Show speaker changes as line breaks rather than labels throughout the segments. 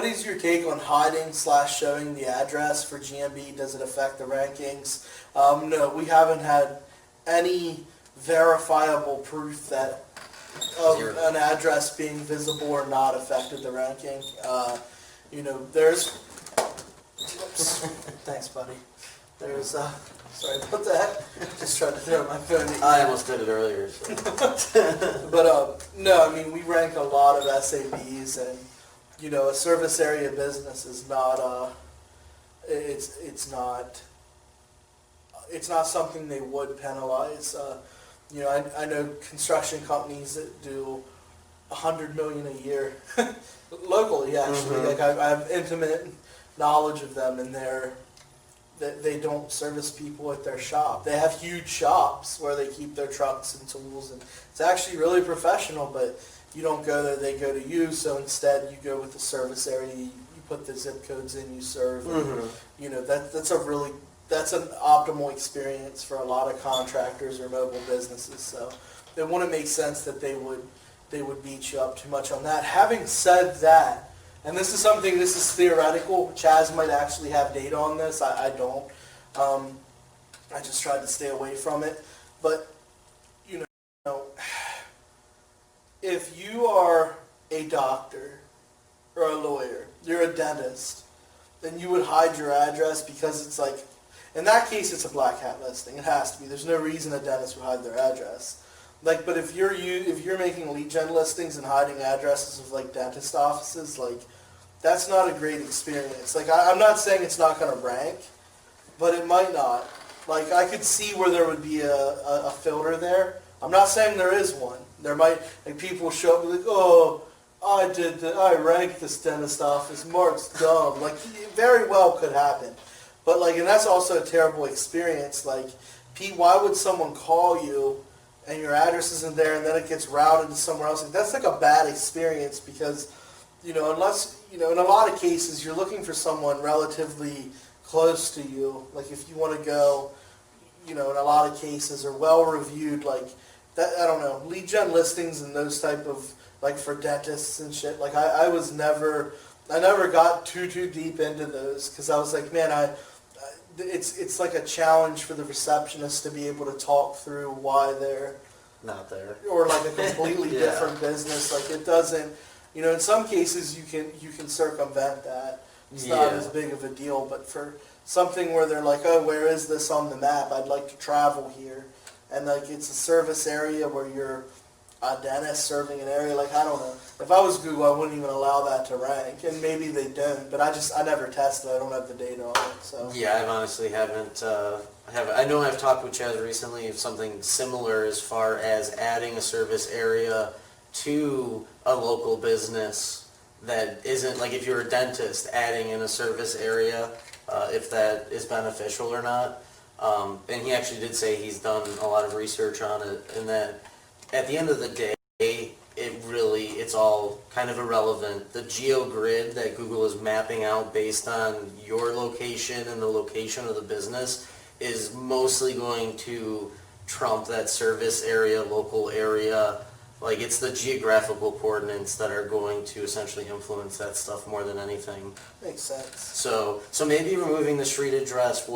what is your take on hiding / showing the address for GMB? Does it affect the rankings? No, we haven't had any verifiable proof that an address being visible or not affected the ranking. There's... Thanks, buddy. There's, sorry about that. Just tried to throw my phone at you.
I almost did it earlier. So.
But, no, I mean, we rank a lot of SABs, and, a service area business is not, it's not something they would penalize. I know construction companies that do $100 million a year, locally, actually.
Mm-hmm.
Like, I have intimate knowledge of them, and they don't service people at their shop. They have huge shops where they keep their trucks and tools, and it's actually really professional, but you don't go there, they go to you, so instead you go with the service area, you put the zip codes in, you serve, and, that's an optimal experience for a lot of contractors or mobile businesses, so it wouldn't make sense that they would beat you up too much on that. Having said that, and this is theoretical, Chaz might actually have data on this, I don't. I just tried to stay away from it. But, if you are a doctor or a lawyer, you're a dentist, then you would hide your address because it's like, in that case it's a black hat listing. It has to be. There's no reason a dentist would hide their address. Like, but if you're making lead gen listings and hiding addresses of like dentist offices, like, that's not a great experience. Like, I'm not saying it's not going to rank, but it might not. Like, I could see where there would be a filter there. I'm not saying there is one. There might, like, people show up and like, oh, I ranked this dentist office, Mark's dumb. Like, it very well could happen. But, like, and that's also a terrible experience. Like, Pete, why would someone call you and your address isn't there and then it gets routed to somewhere else? Like, that's like a bad experience because, unless, in a lot of cases, you're looking for someone relatively close to you. Like, if you want to go, in a lot of cases, are well-reviewed, like, that, I don't know, lead gen listings and those type of, like, for dentists and shit. Like, I never got too deep into those because I was like, man, it's like a challenge for the receptionist to be able to talk through why they're
not there,
or like a completely different business. Like, it doesn't, in some cases you can circumvent that. It's not as big of a deal, but for something where they're like, oh, where is this on the map? I'd like to travel here, and like it's a service area where you're a dentist serving an area. Like, I don't know. If I was Google, I wouldn't even allow that to rank, and maybe they don't. But I never tested. I don't have the data on it. So
yeah, I honestly haven't. I know I've talked with Chaz recently of something similar as far as adding a service area to a local business that isn't, like, if you're a dentist, adding in a service area, if that is beneficial or not. And he actually did say he's done a lot of research on it, and that at the end of the day, it's all kind of irrelevant. The geo-grid that Google is mapping out based on your location and the location of the business is mostly going to trump that service area, local area. Like, it's the geographical coordinates that are going to essentially influence that stuff more than anything.
Makes sense.
So maybe removing the street address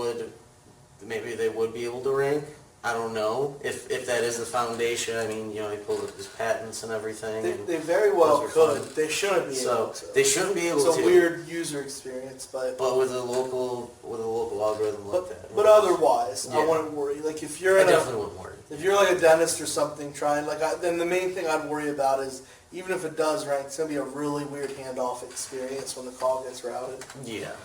maybe they would be able to rank. I don't know if that is the foundation. I mean, he pulled up his patents and everything.
They very well could. They shouldn't be able to.
They shouldn't be able to.
It's a weird user experience, but
with a local algorithm like that.
But otherwise, I wouldn't worry. Like, if you're
definitely wouldn't worry.
If you're like a dentist or something trying, then the main thing I'd worry about is, even if it does rank, it's gonna be a really weird handoff experience when the call gets routed.
Yeah.